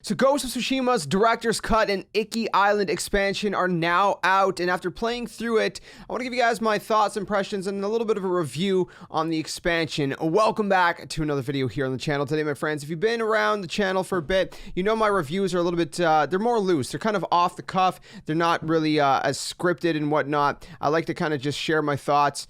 So Ghost of Tsushima's Director's Cut and Iki Island expansion are now out, and after playing through it, I want to give you guys my thoughts, impressions, and a little bit of a review on the expansion. Welcome back to another video here on the channel today, my friends. If you've been around the channel for a bit, you know my reviews are a little bit, they're more loose. They're kind of off the cuff. They're not really as scripted and whatnot. I like to kind of just share my thoughts,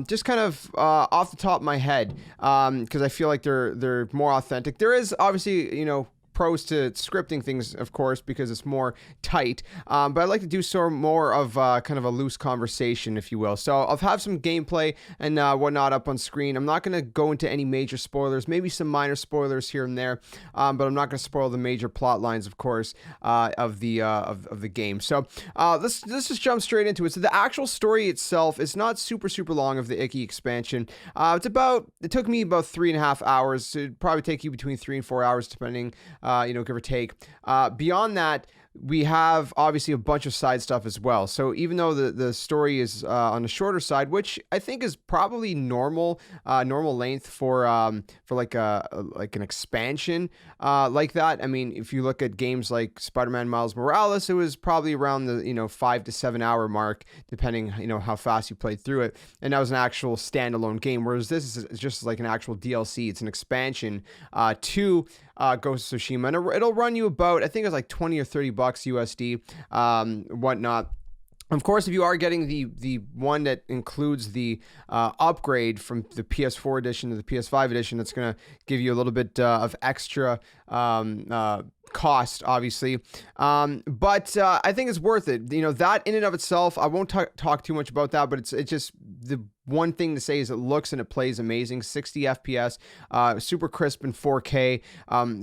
just kind of off the top of my head, because I feel like they're more authentic. There is obviously, you know, pros to scripting things, of course, because it's more tight, but I like to do so more of kind of a loose conversation, if you will. So I'll have some gameplay and whatnot up on screen. I'm not going to go into any major spoilers, maybe some minor spoilers here and there, but I'm not going to spoil the major plot lines, of course, of the game. So let's just jump straight into it. So the actual story itself is not super long of the Iki expansion. It took me about 3.5 hours. It'd probably take you between 3 and 4 hours, depending, you know, give or take. Beyond that, we have obviously a bunch of side stuff as well. So even though the story is on the shorter side, which I think is probably normal length for like an expansion like that. I mean, if you look at games like Spider-Man Miles Morales, it was probably around the 5 to 7 hour mark, depending how fast you played through it. And that was an actual standalone game, whereas this is just like an actual DLC. It's an expansion to Ghost of Tsushima, and it'll run you about, I think it's like 20 or 30 bucks USD, whatnot. Of course, if you are getting the one that includes the upgrade from the PS4 edition to the PS5 edition, that's going to give you a little bit of extra cost, obviously, but I think it's worth it. That in and of itself, I won't talk too much about that, but it's just the one thing to say is it looks and it plays amazing. 60 FPS, super crisp in 4K,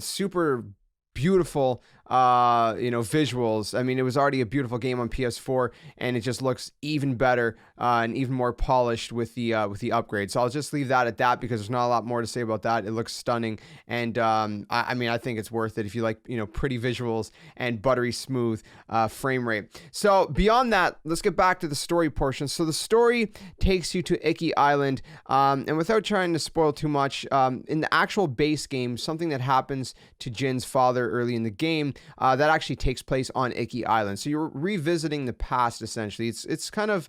super beautiful visuals. I mean, it was already a beautiful game on PS4, and it just looks even better and even more polished with the upgrade. So I'll just leave that at that, because there's not a lot more to say about that. It looks stunning, and I mean, I think it's worth it if you like pretty visuals and buttery smooth frame rate. So beyond that, let's get back to the story portion. So the story takes you to Iki Island, and without trying to spoil too much, in the actual base game, something that happens to Jin's father early in the game that actually takes place on Iki Island. So you're revisiting the past, essentially. It's kind of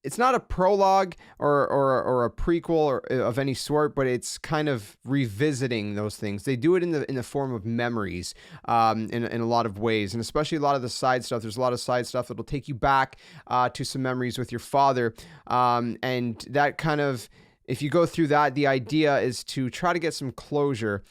it's not a prologue or a prequel or of any sort, but it's kind of revisiting those things. They do it in the form of memories, in a lot of ways, and especially a lot of the side stuff. There's a lot of side stuff that'll take you back to some memories with your father, and that kind of, if you go through that, the idea is to try to get some closure,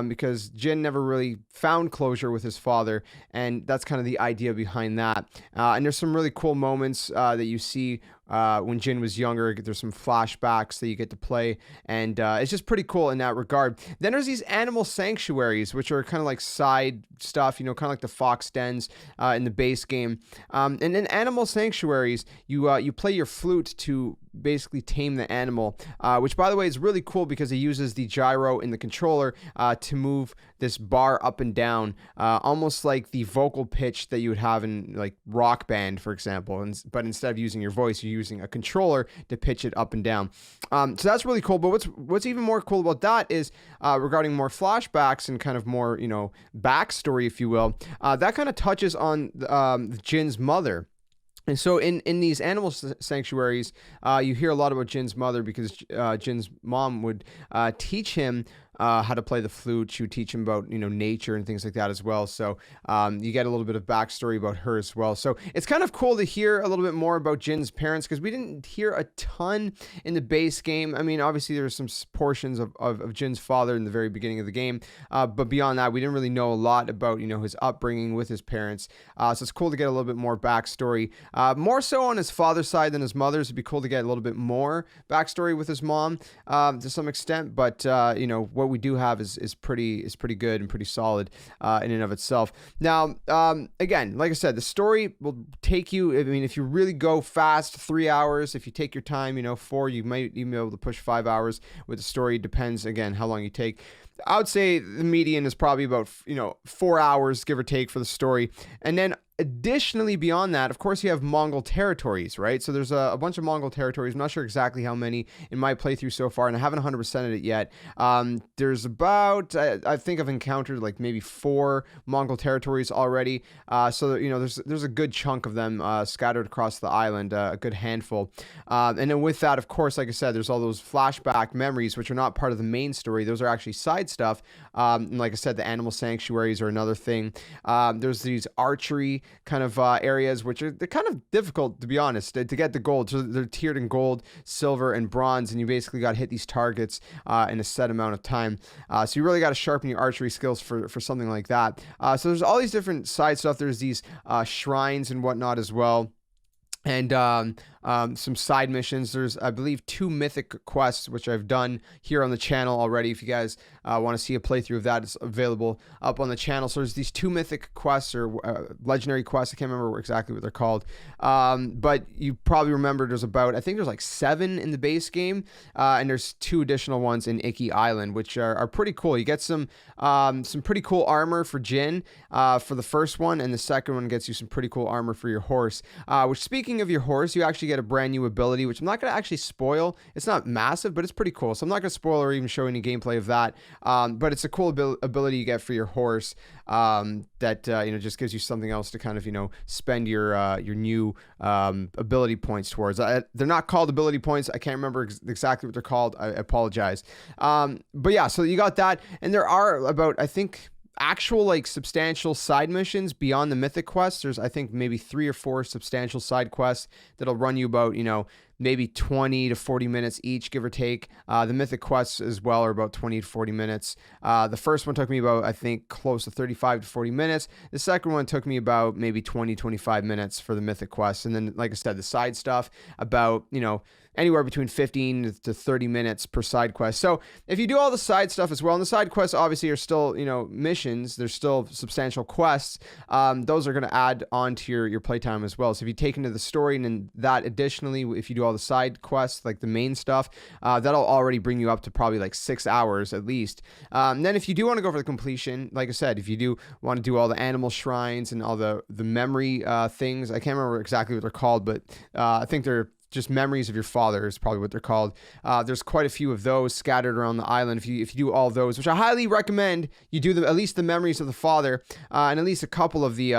because Jin never really found closure with his father, and that's kind of the idea behind that. And there's some really cool moments that you see when Jin was younger. There's some flashbacks that you get to play, and it's just pretty cool in that regard. Then there's these animal sanctuaries, which are kind of like side stuff, kind of like the fox dens in the base game. And in animal sanctuaries, you play your flute to basically tame the animal, which, by the way, is really cool because it uses the gyro in the controller to move this bar up and down, almost like the vocal pitch that you would have in like Rock Band, for example. But instead of using your voice, you're using a controller to pitch it up and down. So that's really cool. But what's even more cool about that is regarding more flashbacks and kind of more backstory, if you will. That kind of touches on Jin's mother. And so in these animal sanctuaries, you hear a lot about Jin's mother, because Jin's mom would teach him how to play the flute. She would teach him about nature and things like that as well. So you get a little bit of backstory about her as well. So it's kind of cool to hear a little bit more about Jin's parents, because we didn't hear a ton in the base game. I mean, obviously there's some portions of Jin's father in the very beginning of the game, but beyond that, we didn't really know a lot about his upbringing with his parents. So it's cool to get a little bit more backstory, more so on his father's side than his mother's. It'd be cool to get a little bit more backstory with his mom to some extent, but what we do have is pretty good and pretty solid in and of itself. Now, again, like I said, the story will take you, I mean, if you really go fast, 3 hours. If you take your time, 4, you might even be able to push 5 hours with the story. Depends, again, how long you take. I would say the median is probably about 4 hours, give or take, for the story. And then additionally, beyond that, of course, you have Mongol Territories, right? So there's a bunch of Mongol Territories. I'm not sure exactly how many in my playthrough so far, and I haven't 100%ed it yet. There's about, I think I've encountered like maybe 4 Mongol Territories already. So, you know, there's a good chunk of them scattered across the island, a good handful. And then with that, of course, like I said, there's all those flashback memories, which are not part of the main story. Those are actually side stuff. And like I said, the animal sanctuaries are another thing. There's these archery kind of areas, which they're kind of difficult, to be honest, to get the gold. So they're tiered in gold, silver, and bronze, and you basically got to hit these targets in a set amount of time. So you really got to sharpen your archery skills for something like that. So there's all these different side stuff. There's these shrines and whatnot as well. And some side missions. There's, I believe, 2 mythic quests, which I've done here on the channel already. If you guys want to see a playthrough of that, it's available up on the channel. So there's these 2 mythic quests, or legendary quests. I can't remember exactly what they're called. But you probably remember I think there's like 7 in the base game. And there's 2 additional ones in Iki Island, which are pretty cool. You get some pretty cool armor for Jin for the first one, and the second one gets you some pretty cool armor for your horse. Which, speaking of your horse, you actually get a brand new ability, which I'm not going to actually spoil. It's not massive, but it's pretty cool. So I'm not going to spoil or even show any gameplay of that. But it's a cool ability you get for your horse that you know, just gives you something else to kind of, you know, spend your new ability points towards. They're not called ability points. I can't remember exactly what they're called. I apologize. But yeah, so you got that, and there are about, I think, actual like substantial side missions beyond the mythic quests. There's, I think, maybe 3 or 4 substantial side quests that'll run you about, you know, maybe 20 to 40 minutes each, give or take. The mythic quests as well are about 20 to 40 minutes. The first one took me about, I think, close to 35 to 40 minutes. The second one took me about maybe 20, 25 minutes for the mythic quests. And then, like I said, the side stuff about, you know, anywhere between 15 to 30 minutes per side quest. So if you do all the side stuff as well, and the side quests obviously are still, you know, missions, there's still substantial quests, those are going to add on to your playtime as well. So if you take into the story, and then that additionally, if you do all the side quests, like the main stuff, that'll already bring you up to probably like 6 hours at least. Then if you do want to go for the completion, like I said, if you do want to do all the animal shrines and all the memory things, I can't remember exactly what they're called, but I think they're just memories of your father is probably what they're called. There's quite a few of those scattered around the island. If you do all those, which I highly recommend, you do at least the memories of the father, and at least a couple of the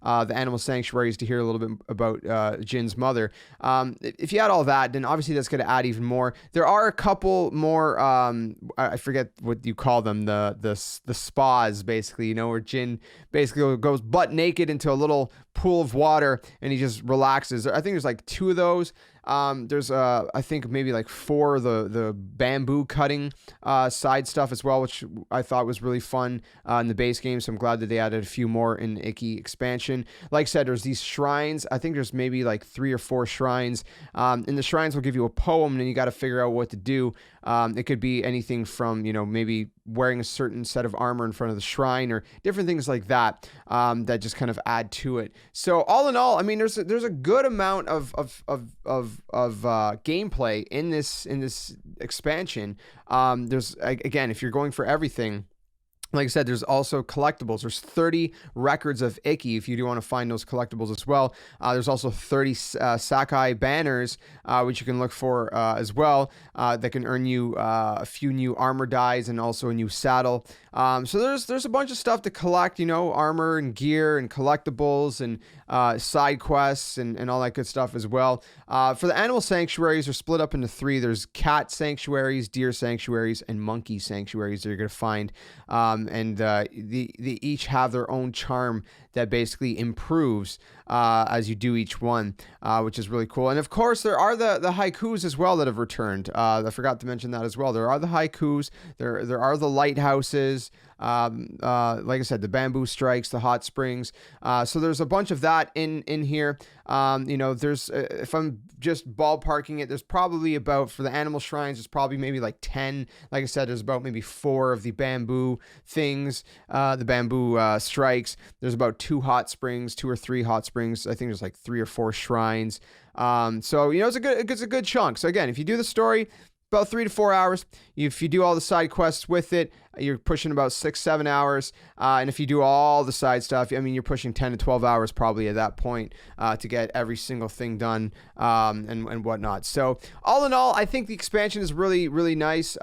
animal sanctuaries to hear a little bit about Jin's mother. If you add all that, then obviously that's going to add even more. There are a couple more, I forget what you call them, the spas, basically, you know, where Jin basically goes butt naked into a little pool of water and he just relaxes. I think there's like 2 of those. There's I think maybe like 4 the bamboo cutting side stuff as well, which I thought was really fun in the base game. So I'm glad that they added a few more in Iki expansion. Like I said, there's these shrines. I think there's maybe like 3 or 4 shrines. And the shrines will give you a poem, and then you got to figure out what to do. It could be anything from, you know, maybe wearing a certain set of armor in front of the shrine, or different things like that, that just kind of add to it. So all in all, I mean, there's a good amount of gameplay in this expansion. There's, again, if you're going for everything, like I said, there's also collectibles. There's 30 records of Iki if you do want to find those collectibles as well. There's also 30 Sakai banners, which you can look for as well, that can earn you a few new armor dyes and also a new saddle. So there's a bunch of stuff to collect, you know, armor and gear and collectibles and side quests and all that good stuff as well. For the animal sanctuaries, they're split up into 3. There's cat sanctuaries, deer sanctuaries, and monkey sanctuaries that you're going to find. And they each have their own charm that basically improves as you do each one, which is really cool. And of course, there are the haikus as well that have returned. I forgot to mention that as well. There are the haikus. There are the lighthouses. Like I said, the bamboo strikes, the hot springs. So there's a bunch of that in here. You know, there's, if I'm just ballparking it, there's probably about, for the animal shrines, there's probably maybe like 10. Like I said, there's about maybe 4 of the bamboo things, the bamboo strikes. There's about 2 hot springs, 2 or 3 hot springs. I think there's like 3 or 4 shrines. So, you know, it's a good chunk. So again, if you do the story, about 3 to 4 hours. If you do all the side quests with it, you're pushing about 6-7 hours. And if you do all the side stuff, I mean, you're pushing 10 to 12 hours probably at that point to get every single thing done and whatnot. So all in all, I think the expansion is really, really nice.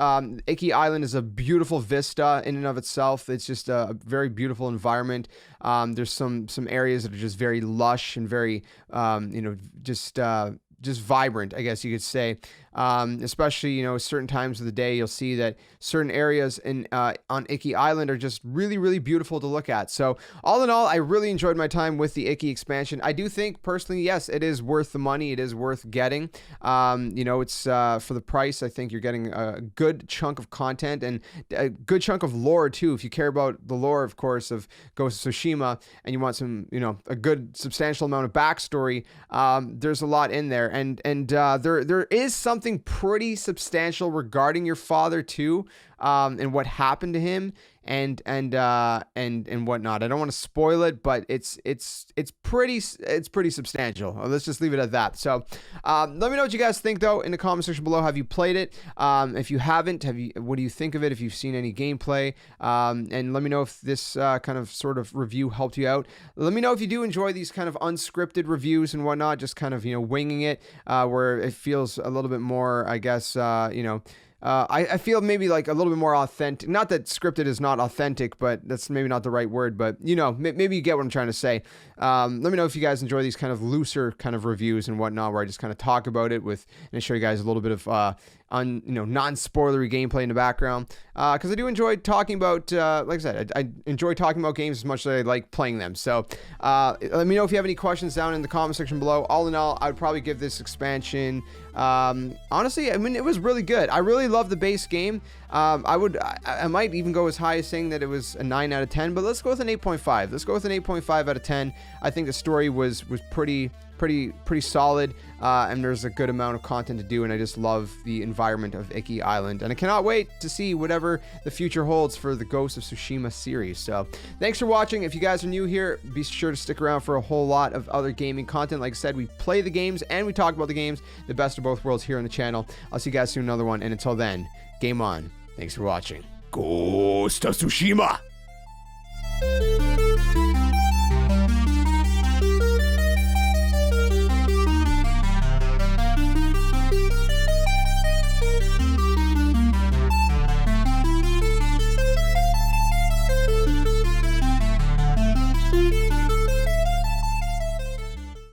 Iki Island is a beautiful vista in and of itself. It's just a very beautiful environment. There's some areas that are just very lush and very, just vibrant, I guess you could say. Especially, certain times of the day, you'll see that certain areas on Iki Island are just really, really beautiful to look at. So all in all, I really enjoyed my time with the Iki expansion. I do think personally, yes, it is worth the money. It is worth getting. It's for the price. I think you're getting a good chunk of content and a good chunk of lore too. If you care about the lore, of course, of Ghost of Tsushima, and you want some, a good substantial amount of backstory, there's a lot in there. And there is something pretty substantial regarding your father too, and what happened to him and whatnot. I don't want to spoil it, but it's pretty substantial. Let's just leave it at that. So let me know what you guys think though in the comment section below. Have you played it? If you haven't, what do you think of it? If you've seen any gameplay, and let me know if this kind of sort of review helped you out. Let me know if you do enjoy these kind of unscripted reviews and whatnot, just kind of winging it, where it feels a little bit more, I guess, I feel maybe like a little bit more authentic. Not that scripted is not authentic, but that's maybe not the right word. But, maybe you get what I'm trying to say. Let me know if you guys enjoy these kind of looser kind of reviews and whatnot, where I just kind of talk about it and show you guys a little bit of non-spoilery gameplay in the background. Because I do enjoy talking about, like I said, I enjoy talking about games as much as I like playing them. So let me know if you have any questions down in the comment section below. All in all, I would probably give this expansion, honestly, I mean, it was really good. I really love the base game. I might even go as high as saying that it was a 9 out of 10, but let's go with an 8.5. Let's go with an 8.5 out of 10. I think the story was pretty solid, and there's a good amount of content to do, and I just love the environment of Iki Island, and I cannot wait to see whatever the future holds for the Ghost of Tsushima series. So thanks for watching. If you guys are new here, be sure to stick around for a whole lot of other gaming content. Like I said, we play the games and we talk about the games, the best of both worlds here on the channel. I'll see you guys soon in another one, and until then, game on. Thanks for watching. Ghost of Tsushima!